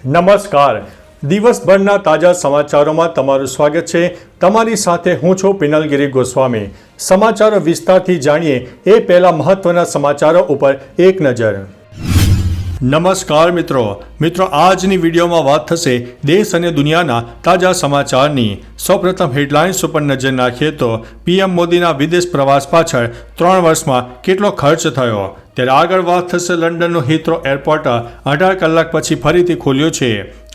નમસ્કાર. દિવસભરના તાજા સમાચારોમાં તમારું સ્વાગત છે. તમારી સાથે હું છું પિનલગીરી ગોસ્વામી. સમાચારો વિસ્તારથી જાણીએ એ પહેલા મહત્વના સમાચારો ઉપર એક નજર. નમસ્કાર મિત્રો, આજની વિડીયોમાં વાત થશે દેશ અને દુનિયાના તાજા સમાચારની. સૌપ્રથમ હેડલાઇન્સ ઉપર નજર નાખીએ તો પીએમ મોદીના વિદેશ પ્રવાસ પાછળ 3 વર્ષમાં કેટલો ખર્ચ થયો. ત્યારે આગળ વાત થશે લંડનનું હિથ્રો એરપોર્ટ 18 કલાક પછી ફરીથી ખોલ્યું છે.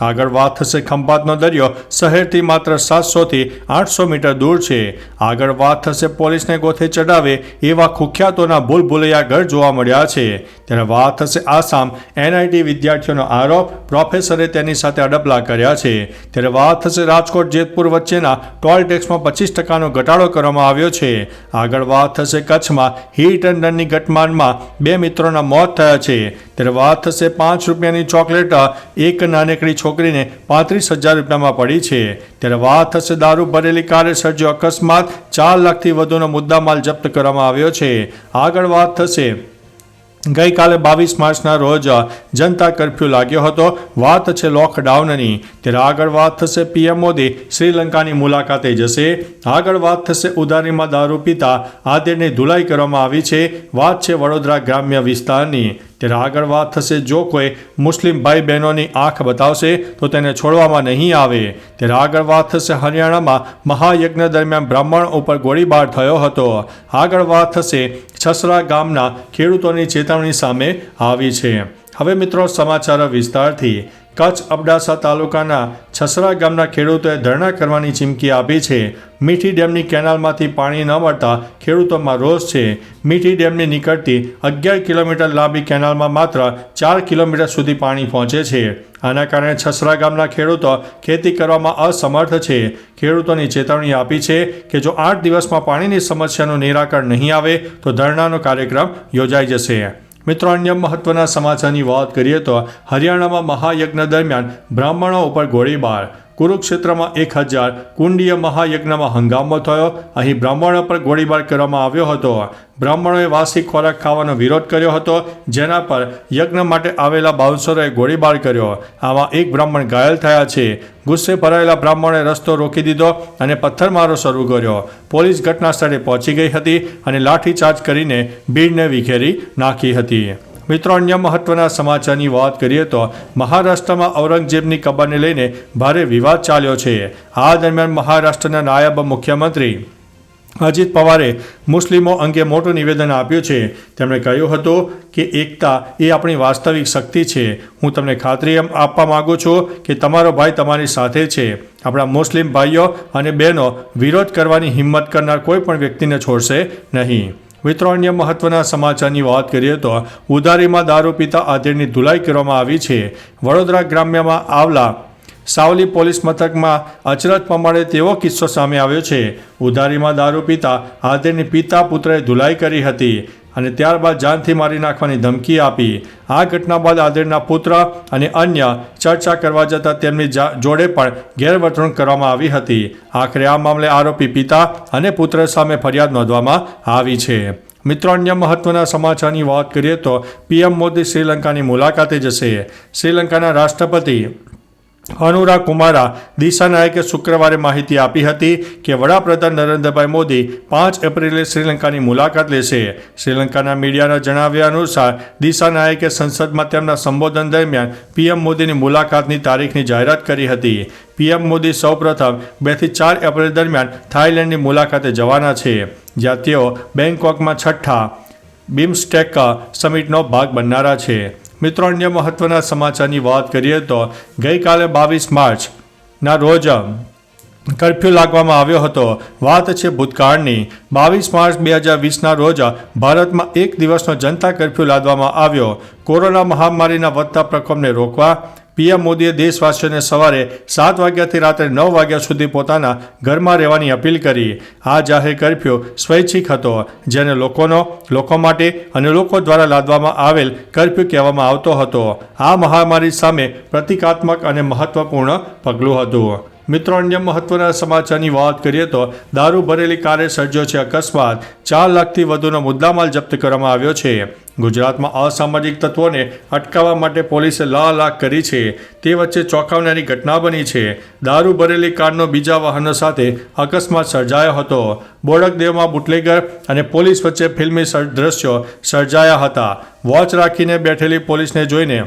આગળ વાત થશે ખંભાતનો દરિયો શહેરથી માત્ર 700 થી 800 મીટર દૂર છે. આગળ વાત થશે પોલીસને ગોથે ચડાવે એવા કુખ્યાતોના ભૂલભુલૈયા ઘર જોવા મળ્યા છે. ત્યારે વાત થશે આસામ NIT વિદ્યાર્થીઓનો આરોપ, પ્રોફેસરે તેની સાથે અડપલા કર્યા છે. ત્યારે વાત થશે રાજકોટ જેતપુર વચ્ચેના ટોલ ટેક્સમાં 25% ઘટાડો કરવામાં આવ્યો છે. આગળ વાત થશે કચ્છમાં હિટ એન્ડ રનની ઘટનામાં 2 મિત્રોના મોત થયા છે. ત્યારે વાત થશે 5 રૂપિયાની ચોકલેટ એક નાનકડી છોકરીને 35,000 રૂપિયામાં પડી છે. ત્યારે વાત થશે દારૂ ભરેલી કારે સર્જ્યો અકસ્માત, 4 લાખથી વધુનો મુદ્દામાલ જપ્ત કરવામાં આવ્યો છે. આગળ વાત થશે ગઈકાલે 22 માર્ચના રોજ જનતા કર્ફ્યુ લાગ્યો હતો. વાત છે લોકડાઉનની. ત્યારે આગળ વાત થશે પીએમ મોદી શ્રીલંકાની મુલાકાતે જશે. આગળ વાત થશે ઉધારીમાં દારૂ પીતા આધેડની ધુલાઈ કરવામાં આવી છે. વાત છે વડોદરા ગ્રામ્ય વિસ્તારની. ત્યારે આગળ વાત થશે જો કોઈ મુસ્લિમ ભાઈ બહેનોની આંખ બતાવશે તો તેને છોડવામાં નહીં આવે. ત્યારે આગળ વાત થશે હરિયાણામાં મહાયજ્ઞ દરમિયાન બ્રાહ્મણ ઉપર ગોળીબાર થયો હતો. આગળ વાત થશે છસરા ગામના ખેડૂતોની ચેતવણી સામે આવી છે. હવે મિત્રો સમાચાર વિસ્તારથી. કચ્છ અબડાસા તાલુકાના છસરા ગામના ખેડૂતોએ ધરણા કરવાની ચીમકી આપી છે. મીઠી ડેમની કેનાલમાંથી પાણી ન મળતા ખેડૂતોમાં રોષ છે. મીઠી ડેમની નીકળતી 11 કિલોમીટર લાંબી કેનાલમાં માત્ર 4 કિલોમીટર સુધી પાણી પહોંચે છે. આના કારણે છસરા ગામના ખેડૂતો ખેતી કરવામાં અસમર્થ છે. ખેડૂતોની ચેતવણી આપી છે કે જો 8 દિવસમાં પાણીની સમસ્યાનું નિરાકરણ નહીં આવે તો ધરણાનો કાર્યક્રમ યોજાઈ જશે. મિત્રો, અન્ય મહત્વના સમાચારની વાત કરીએ તો હરિયાણામાં મહાયજ્ઞ દરમિયાન બ્રાહ્મણો ઉપર ગોળીબાર. કુરુક્ષેત્રમાં 1000 કુંડીય મહાયજ્ઞમાં હંગામો થયો. અહીં બ્રાહ્મણો પર ગોળીબાર કરવામાં આવ્યો હતો. બ્રાહ્મણોએ વાસી ખોરાક ખાવાનો વિરોધ કર્યો હતો, જેના પર યજ્ઞ માટે આવેલા બાઉન્સરોએ ગોળીબાર કર્યો. આમાં એક બ્રાહ્મણ ઘાયલ થયા છે. ગુસ્સે ભરાયેલા બ્રાહ્મણોએ રસ્તો રોકી દીધો અને પથ્થરમારો શરૂ કર્યો. પોલીસ ઘટના સ્થળે પહોંચી ગઈ હતી અને લાઠીચાર્જ કરીને ભીડને વિખેરી નાખી હતી. મિત્રો, અન્ય મહત્વના સમાચારની વાત કરીએ તો મહારાષ્ટ્રમાં ઔરંગઝેબની કબરને લઈને ભારે વિવાદ ચાલ્યો છે. આ દરમિયાન મહારાષ્ટ્રના નાયબ મુખ્યમંત્રી અજીત પવારે મુસ્લિમો અંગે મોટું નિવેદન આપ્યું છે. તેમણે કહ્યું હતું કે એકતા એ આપણી વાસ્તવિક શક્તિ છે. હું તમને ખાતરી આપવા માંગુ છું કે તમારો ભાઈ તમારી સાથે છે. આપણા મુસ્લિમ ભાઈઓ અને બહેનો વિરોધ કરવાની હિંમત કરનાર કોઈ પણ વ્યક્તિને છોડશે નહીં. મિત્રો, અન્ય મહત્વના સમાચારની વાત કરીએ તો ઉધારીમાં દારૂ પીતા આધેડની ધુલાઈ કરવામાં આવી છે. વડોદરા ગ્રામ્યમાં આવેલા સાવલી પોલીસ મથકમાં અચરજ પમાડે તેવો કિસ્સો સામે આવ્યો છે. ઉધારીમાં દારૂ પીતા આધેડની પિતા પુત્રએ ધુલાઈ કરી હતી અને ત્યારબાદ જાનથી મારી નાખવાની ધમકી આપી. આ ઘટના બાદ આધેડના પુત્ર અને અન્ય ચર્ચા કરવા જતાં તેમની જોડે પણ ગેરવર્તણૂક કરવામાં આવી હતી. આખરે આ મામલે આરોપી પિતા અને પુત્ર સામે ફરિયાદ નોંધવામાં આવી છે. મિત્રો, અન્ય મહત્વના સમાચારની વાત કરીએ તો પીએમ મોદી શ્રીલંકાની મુલાકાતે જશે. શ્રીલંકાના રાષ્ટ્રપતિ અનુરાગ કુમારા દિશાનાયકે શુક્રવારે માહિતી આપી હતી કે વડાપ્રધાન નરેન્દ્રભાઈ મોદી 5 એપ્રિલે શ્રીલંકાની મુલાકાત લેશે. શ્રીલંકાના મીડિયાના જણાવ્યા અનુસાર દિશાનાયકે સંસદમાં તેમના સંબોધન દરમિયાન પીએમ મોદીની મુલાકાતની તારીખની જાહેરાત કરી હતી. પીએમ મોદી સૌપ્રથમ 2 થી 4 એપ્રિલ દરમિયાન થાઇલેન્ડની મુલાકાતે જવાના છે, જ્યાં તેઓ બેંકોકમાં 6ઠા બિમ્સ્ટેક સમિટનો ભાગ બનનારા છે. મિત્રો, અન્ય મહત્વના સમાચારની વાત કરીએ તો ગઈકાલે 22 માર્ચના રોજ કર્ફ્યુ લાગવામાં આવ્યો હતો. વાત છે ભૂતકાળની. 22 માર્ચ 2020ના રોજ ભારતમાં 1 દિવસનો જનતા કર્ફ્યુ લાદવામાં આવ્યો. કોરોના મહામારીના વધતા પ્રકોપને રોકવા પીએમ મોદીએ દેશવાસીઓને સવારે 7 વાગ્યાથી રાત્રે 9 વાગ્યા સુધી પોતાના ઘરમાં રહેવાની અપીલ કરી. આ જાહેર કર્ફ્યુ સ્વૈચ્છિક હતો, જેને લોકો માટે અને લોકો દ્વારા લાદવામાં આવેલ કર્ફ્યુ કહેવામાં આવતો હતો. આ મહામારી સામે પ્રતિકાત્મક અને મહત્વપૂર્ણ પગલું હતું. મિત્રો, અન્ય મહત્વના સમાચારની વાત કરીએ તો દારૂ ભરેલી કારે સર્જ્યો છે અકસ્માત. 4 લાખથી વધુનો મુદ્દામાલ જપ્ત કરવામાં આવ્યો છે. ગુજરાતમાં અસામાજિક તત્વોને અટકાવવા માટે પોલીસે લાલાક કરી છે તે વચ્ચે ચોંકાવનારી ઘટના બની છે. દારૂ ભરેલી કારનો બીજા વાહનો સાથે અકસ્માત સર્જાયો હતો. બોડકદેવમાં બુટલેગર અને પોલીસ વચ્ચે ફિલ્મી દ્રશ્યો સર્જાયા હતા. વોચ રાખીને બેઠેલી પોલીસને જોઈને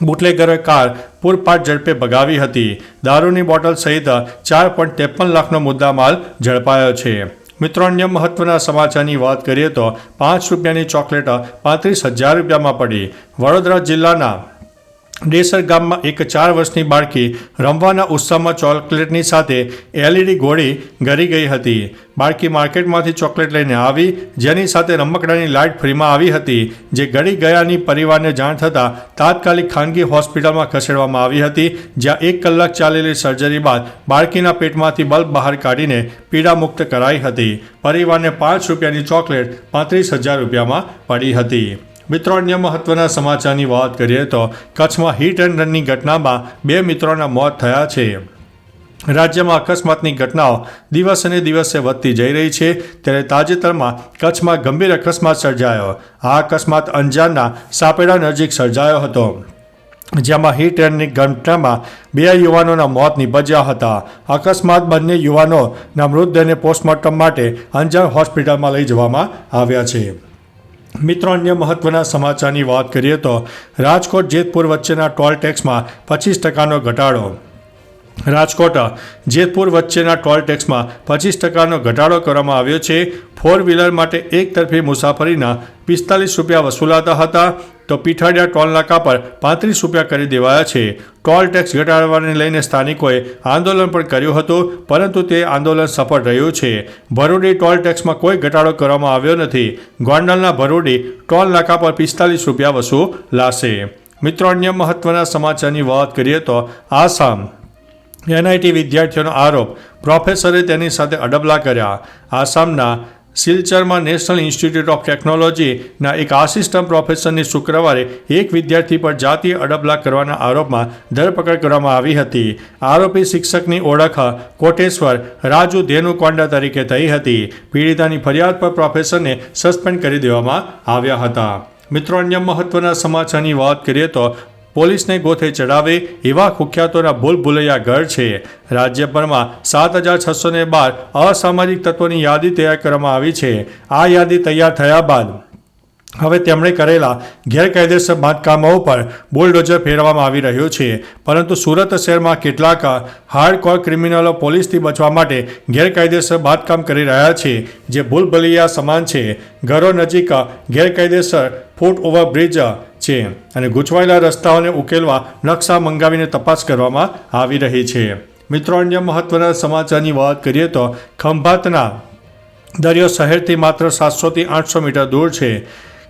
બુટલેગરોએ કાર પૂરપાટ ઝડપે ભગાવી હતી. દારૂની બોટલ સહિત 4.53 લાખનો મુદ્દામાલ ઝડપાયો છે. મિત્રો, અન્ય મહત્વના સમાચારની વાત કરીએ તો 5 રૂપિયાની ચોકલેટ 35,000 રૂપિયામાં પડી. વડોદરા જિલ્લાના ડેસર ગામમાં એક 4 વર્ષની બાળકી રમવાના ઉત્સાહમાં ચોકલેટની સાથે LED ગોળી ગળી ગઈ હતી. બાળકી માર્કેટમાંથી ચોકલેટ લઈને આવી, જેની સાથે રમકડાની લાઇટ ફ્રીમાં આવી હતી, જે ગળી ગયાની પરિવારને જાણ થતાં તાત્કાલિક ખાનગી હોસ્પિટલમાં ખસેડવામાં આવી હતી, જ્યાં 1 કલાક ચાલેલી સર્જરી બાદ બાળકીના પેટમાંથી બલ્બ બહાર કાઢીને પીડા મુક્ત કરાઈ હતી. પરિવારને 5 રૂપિયાની ચોકલેટ 35,000 રૂપિયામાં પડી હતી. મિત્રો, અન્ય મહત્વના સમાચારની વાત કરીએ તો કચ્છમાં હિટ એન્ડ રનની ઘટનામાં 2 મિત્રોના મોત થયા છે. રાજ્યમાં અકસ્માતની ઘટનાઓ દિવસે દિવસે વધતી જઈ રહી છે, ત્યારે તાજેતરમાં કચ્છમાં ગંભીર અકસ્માત સર્જાયો. આ અકસ્માત અંજારના સાપેડા નજીક સર્જાયો હતો, જેમાં હિટ એન્ડની ઘટનામાં 2 યુવાનોના મોત નિપજ્યા હતા. અકસ્માત બંને યુવાનોના મૃતદેહને પોસ્ટમોર્ટમ માટે અંજાર હોસ્પિટલમાં લઈ જવામાં આવ્યા છે. મિત્રો, અન્ય મહત્વના સમાચારની વાત કરીએ તો રાજકોટ જેતપુર વચ્ચેના ટોલ ટેક્સમાં 25% ઘટાડો. રાજકોટ જેતપુર વચ્ચેના ટોલ ટેક્સમાં 25% ઘટાડો કરવામાં આવ્યો છે. 4 વ્હીલર માટે એકતરફી મુસાફરીના 45 રૂપિયા વસૂલાતા હતા, તો પીઠાડિયા ટોલ નાકા પર 35 રૂપિયા કરી દેવાયા છે. ટોલ ટેક્સ ઘટાડવાને લઈને સ્થાનિકોએ આંદોલન પણ કર્યું હતું, પરંતુ તે આંદોલન સફળ રહ્યું છે. ભરૂડી ટોલ ટેક્સમાં કોઈ ઘટાડો કરવામાં આવ્યો નથી. ગોંડલના ભરૂડી ટોલ નાકા પર 45 રૂપિયા વસૂલાશે. મિત્રો, અન્ય મહત્વના સમાચારની વાત કરીએ તો આસામ NIT વિદ્યાર્થીઓનો આરોપ, પ્રોફેસરે તેની સાથે અડબલા કર્યા. આસામના સિલચરમાં નેશનલ ઇન્સ્ટિટ્યૂટ ઓફ ટેકનોલોજીના એક આસિસ્ટન્ટ પ્રોફેસરની શુક્રવારે એક વિદ્યાર્થી પર જાતીય અડબલા કરવાના આરોપમાં ધરપકડ કરવામાં આવી હતી. આરોપી શિક્ષકની ઓળખ કોટેશ્વર રાજુ ધેનુકોંડા તરીકે થઈ હતી. પીડિતાની ફરિયાદ પર પ્રોફેસરને સસ્પેન્ડ કરી દેવામાં આવ્યા હતા. મિત્રો, અન્ય મહત્વના સમાચારની વાત કરીએ તો પોલીસને ગોથે ચડાવે એવા કુખ્યાતોના ભૂલભુલૈયા ઘર છે. રાજ્યભરમાં 7,612 અસામાજિક તત્વોની યાદી તૈયાર કરવામાં આવી છે. આ યાદી તૈયાર થયા બાદ હવે તેમણે કરેલા ગેરકાયદેસર બાંધકામો ઉપર બુલડોઝર ફેરવવામાં આવી રહ્યું છે. પરંતુ સુરત શહેરમાં કેટલાક હાર્ડકોર ક્રિમિનલો પોલીસથી બચવા માટે ગેરકાયદેસર બાંધકામ કરી રહ્યા છે, જે ભૂલભુલૈયા સમાન છે. ઘરો નજીક ગેરકાયદેસર ફૂટ ઓવરબ્રિજ છે અને ગૂંચવાયેલા રસ્તાઓને ઉકેલવા નકશા મંગાવીને તપાસ કરવામાં આવી રહી છે. મિત્રો, અન્ય મહત્વના સમાચારની વાત કરીએ તો ખંભાતના દરિયો શહેરથી માત્ર 700થી 800 મીટર દૂર છે.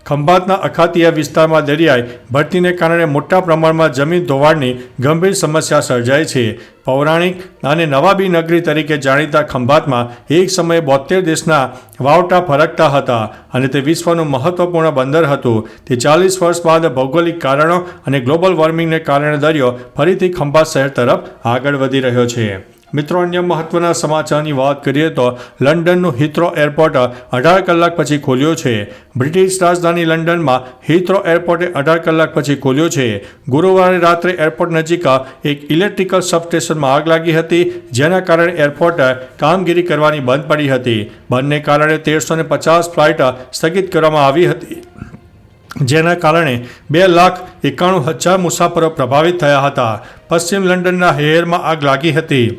ખંભાતના અખાતિયા વિસ્તારમાં દરિયાઈ ભરતીને કારણે મોટા પ્રમાણમાં જમીન ધોવાણની ગંભીર સમસ્યા સર્જાય છે. પૌરાણિક અને નવાબી નગરી તરીકે જાણીતા ખંભાતમાં એક સમયે 72 દેશના વાવટા ફરકતા હતા અને તે વિશ્વનું મહત્વપૂર્ણ બંદર હતું. તે 40 વર્ષ બાદ ભૌગોલિક કારણો અને ગ્લોબલ વોર્મિંગને કારણે દરિયો ફરીથી ખંભાત શહેર તરફ આગળ વધી રહ્યો છે. મિત્રો, અન્ય મહત્વના સમાચારની વાત કરીએ તો લંડનનું હિથ્રો એરપોર્ટ 18 કલાક પછી ખોલ્યો છે. બ્રિટિશ રાજધાની લંડનમાં હિથ્રો એરપોર્ટે 18 કલાક પછી ખોલ્યો છે. ગુરુવારે રાત્રે એરપોર્ટ નજીક એક ઇલેક્ટ્રિકલ સબસ્ટેશનમાં આગ લાગી હતી, જેના કારણે એરપોર્ટ કામગીરી કરવાની બંધ પડી હતી. બંને કારણે 1350 ફ્લાઇટ સ્થગિત કરવામાં આવી હતી, જેના કારણે 2,91,000 મુસાફરો પ્રભાવિત થયા હતા. પશ્ચિમ લંડનના હેરમાં આગ લાગી હતી.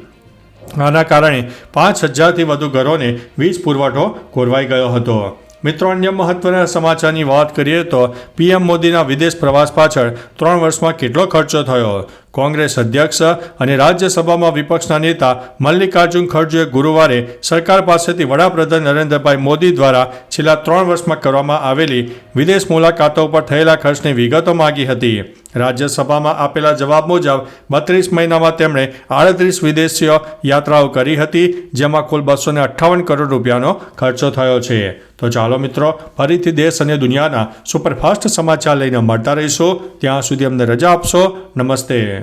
આના કારણે 5,000થી વધુ ઘરોને વીજ પુરવઠો ખોરવાઈ ગયો હતો. મિત્રો, અન્ય મહત્વના સમાચારની વાત કરીએ તો PM મોદીના વિદેશ પ્રવાસ પાછળ 3 વર્ષમાં કેટલો ખર્ચો થયો. કોંગ્રેસ અધ્યક્ષ અને રાજ્યસભામાં વિપક્ષના નેતા મલ્લિકાર્જુન ખડગેએ ગુરુવારે સરકાર પાસેથી વડાપ્રધાન નરેન્દ્રભાઈ મોદી દ્વારા છેલ્લા 3 વર્ષમાં કરવામાં આવેલી વિદેશ મુલાકાતો પર થયેલા ખર્ચની વિગતો માંગી હતી. રાજ્યસભામાં આપેલા જવાબ મુજબ 32 મહિનામાં તેમણે 38 વિદેશીય યાત્રાઓ કરી હતી, જેમાં કુલ 258 કરોડ રૂપિયાનો ખર્ચો થયો છે. તો ચાલો મિત્રો, ફરીથી દેશ અને દુનિયાના સુપરફાસ્ટ સમાચાર લઈને મળતા રહીશું. ત્યાં સુધી અમને રજા આપશો. નમસ્તે.